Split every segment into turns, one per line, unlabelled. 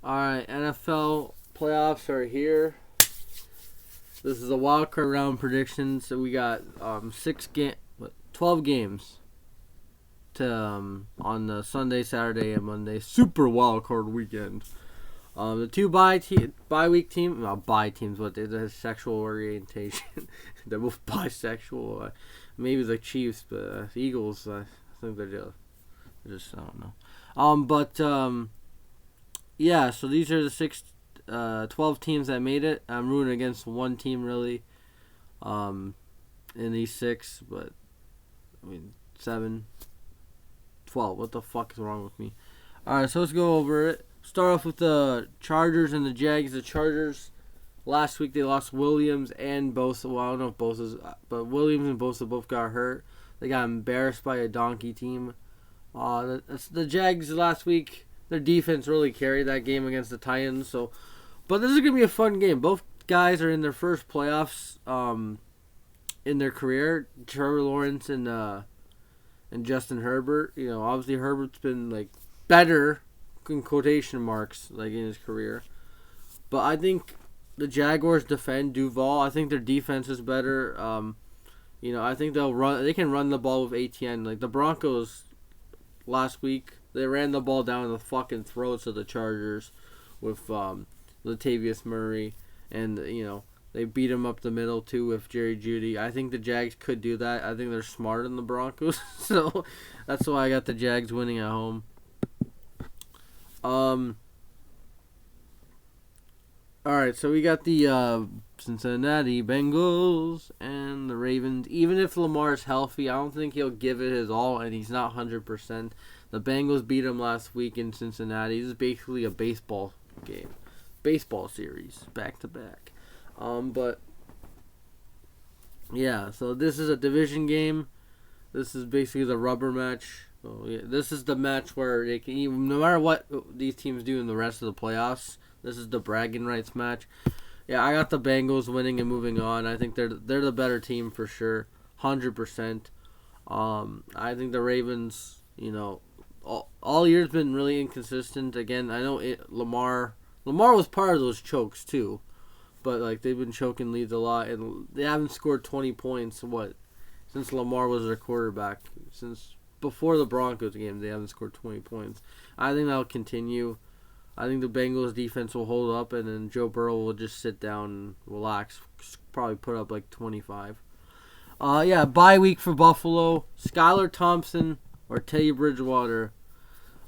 All right, NFL playoffs are here. This is a wild card round prediction. So we got 12 games to on the Sunday, Saturday, and Monday. Super wild card weekend. The two bye week team, not bye teams, but they're sexual orientation. They're both bisexual. Maybe the Chiefs, but the Eagles, I think they're just I don't know. Yeah. So these are the 12 teams that made it. I'm rooting against one team really. In these six, but I mean 7, 12. What the fuck is wrong with me? All right, so let's go over it. Start off with the Chargers and the Jags. The Chargers last week they lost Williams and Bosa. Well, I don't know if Bosa's, but Williams and Bosa both got hurt. They got embarrassed by a donkey team. The Jags last week, their defense really carried that game against the Titans. So, but this is gonna be a fun game. Both guys are in their first playoffs in their career. Trevor Lawrence and Justin Herbert. You know, obviously Herbert's been like better in quotation marks like in his career, but I think the Jaguars defend Duval. I think their defense is better. I think they'll run. They can run the ball with ATN. Like the Broncos last week, they ran the ball down the fucking throats of the Chargers with Latavius Murray, and they beat him up the middle too with Jerry Jeudy. I think the Jags could do that. I think they're smarter than the Broncos, so that's why I got the Jags winning at home. Alright, so we got the Cincinnati Bengals and the Ravens. Even if Lamar's healthy, I don't think he'll give it his all, and he's not 100%. The Bengals beat him last week in Cincinnati. This is basically a baseball game. Baseball series, back to back. But, yeah, so this is a division game. This is basically the rubber match. Oh, yeah. This is the match where they can even, no matter what these teams do in the rest of the playoffs, this is the bragging rights match. Yeah, I got the Bengals winning and moving on. I think they're the better team for sure, 100%. I think the Ravens, all year's been really inconsistent. Again, I know Lamar was part of those chokes too, but like they've been choking leads a lot, and they haven't scored 20 points. Since Lamar was their quarterback, since before the Broncos game, they haven't scored 20 points. I think that'll continue. I think the Bengals defense will hold up, and then Joe Burrow will just sit down and relax. Probably put up like 25. Bye week for Buffalo. Skylar Thompson or Teddy Bridgewater.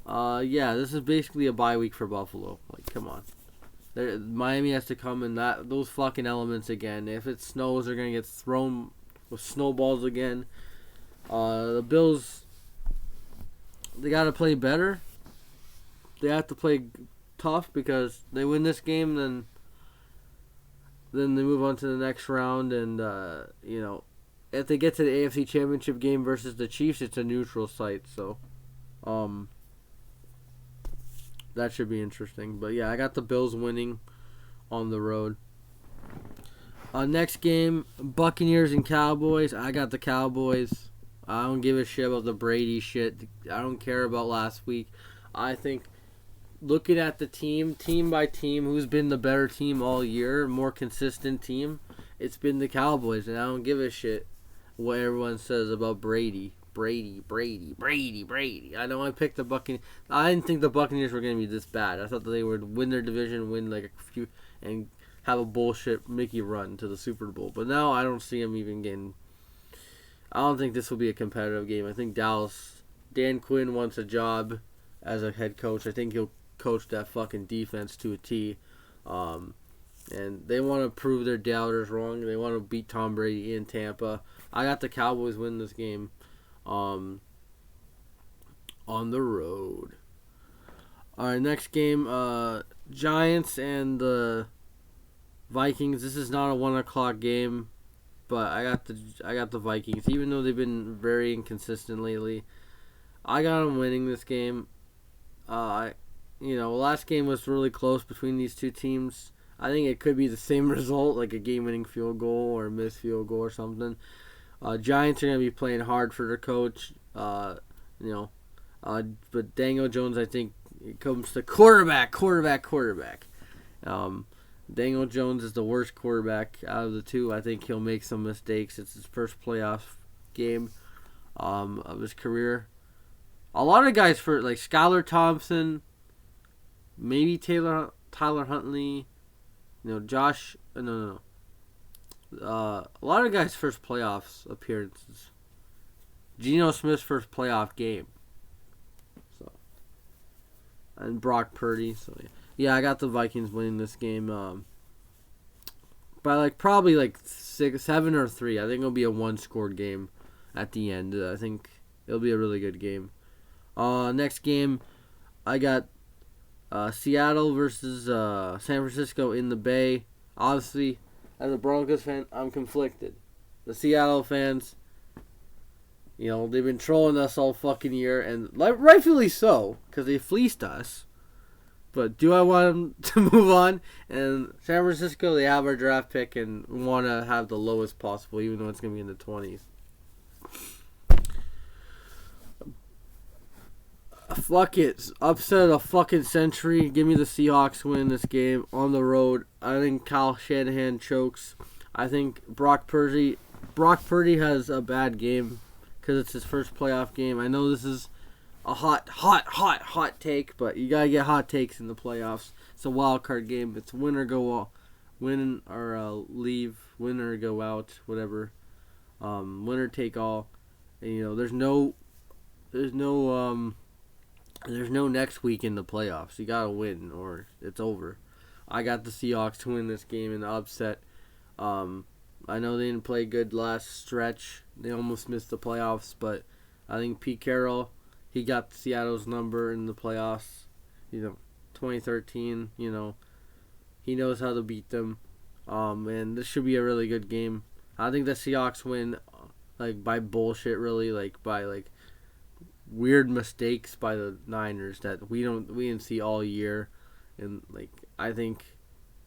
This is basically a bye week for Buffalo. Like, come on. Miami has to come in those fucking elements again. If it snows, they're going to get thrown with snowballs again. The Bills, they got to play better. They have to play tough because they win this game, then they move on to the next round. And, if they get to the AFC Championship game versus the Chiefs, it's a neutral site. So, that should be interesting. But, yeah, I got the Bills winning on the road. Next game, Buccaneers and Cowboys. I got the Cowboys. I don't give a shit about the Brady shit. I don't care about last week. I think looking at the team by team, who's been the better team all year, more consistent team, it's been the Cowboys. And I don't give a shit what everyone says about Brady. Brady. I know I picked the Buccaneers. I didn't think the Buccaneers were going to be this bad. I thought that they would win their division, win like a few, and have a bullshit Mickey run to the Super Bowl. But now I don't see them even getting... I don't think this will be a competitive game. I think Dan Quinn wants a job as a head coach. I think he'll coach that fucking defense to a T. And they want to prove their doubters wrong. They want to beat Tom Brady in Tampa. I got the Cowboys win this game on the road. All right, next game, Giants and the Vikings. This is not a 1 o'clock game. But I got the Vikings, even though they've been very inconsistent lately. I got them winning this game. Last game was really close between these two teams. I think it could be the same result, like a game-winning field goal or a missed field goal or something. Giants are going to be playing hard for their coach. But Daniel Jones, I think it comes to quarterback. Daniel Jones is the worst quarterback out of the two. I think he'll make some mistakes. It's his first playoff game of his career. A lot of guys for like Skylar Thompson, maybe Tyler Huntley, Josh. No. A lot of guys' first playoffs appearances. Geno Smith's first playoff game. So, and Brock Purdy. So yeah, I got the Vikings winning this game. By probably 7 or 3. I think it'll be a one-scored game at the end. I think it'll be a really good game. Next game, I got Seattle versus San Francisco in the Bay. Obviously, as a Broncos fan, I'm conflicted. The Seattle fans, they've been trolling us all fucking year, and rightfully so, because they fleeced us. But do I want them to move on? And San Francisco, they have our draft pick and want to have the lowest possible, even though it's going to be in the 20s. Fuck it. Upset of the fucking century. Give me the Seahawks win this game on the road. I think Kyle Shanahan chokes. I think Brock Purdy has a bad game because it's his first playoff game. I know this is a hot take, but you gotta get hot takes in the playoffs. It's a wild card game. It's win or leave, win or go out, whatever. Winner take all. And, there's no next week in the playoffs. You gotta win or it's over. I got the Seahawks to win this game in the upset. I know they didn't play good last stretch. They almost missed the playoffs, but I think Pete Carroll, he got Seattle's number in the playoffs. 2013. He knows how to beat them. And this should be a really good game. I think the Seahawks win, by bullshit, really, by weird mistakes by the Niners that we didn't see all year, and I think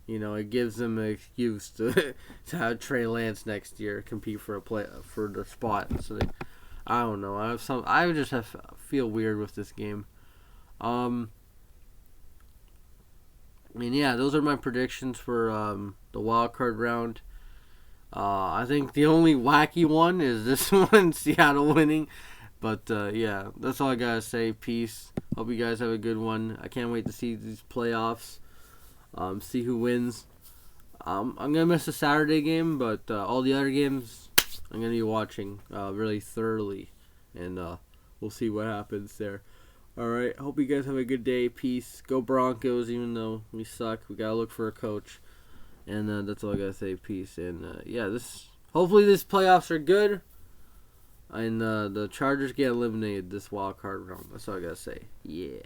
it gives them an excuse to have Trey Lance next year compete for the spot. So I don't know. I just feel weird with this game. And yeah, those are my predictions for the wild card round. I think the only wacky one is this one, Seattle winning. But yeah, that's all I gotta say. Peace. Hope you guys have a good one. I can't wait to see these playoffs. See who wins. I'm gonna miss the Saturday game, but all the other games I'm gonna be watching really thoroughly, and we'll see what happens there. All right. Hope you guys have a good day. Peace. Go Broncos. Even though we suck, we gotta look for a coach, and that's all I gotta say. Peace. And yeah, hopefully these playoffs are good. And the Chargers get eliminated this wild card round. That's all I gotta say. Yeah.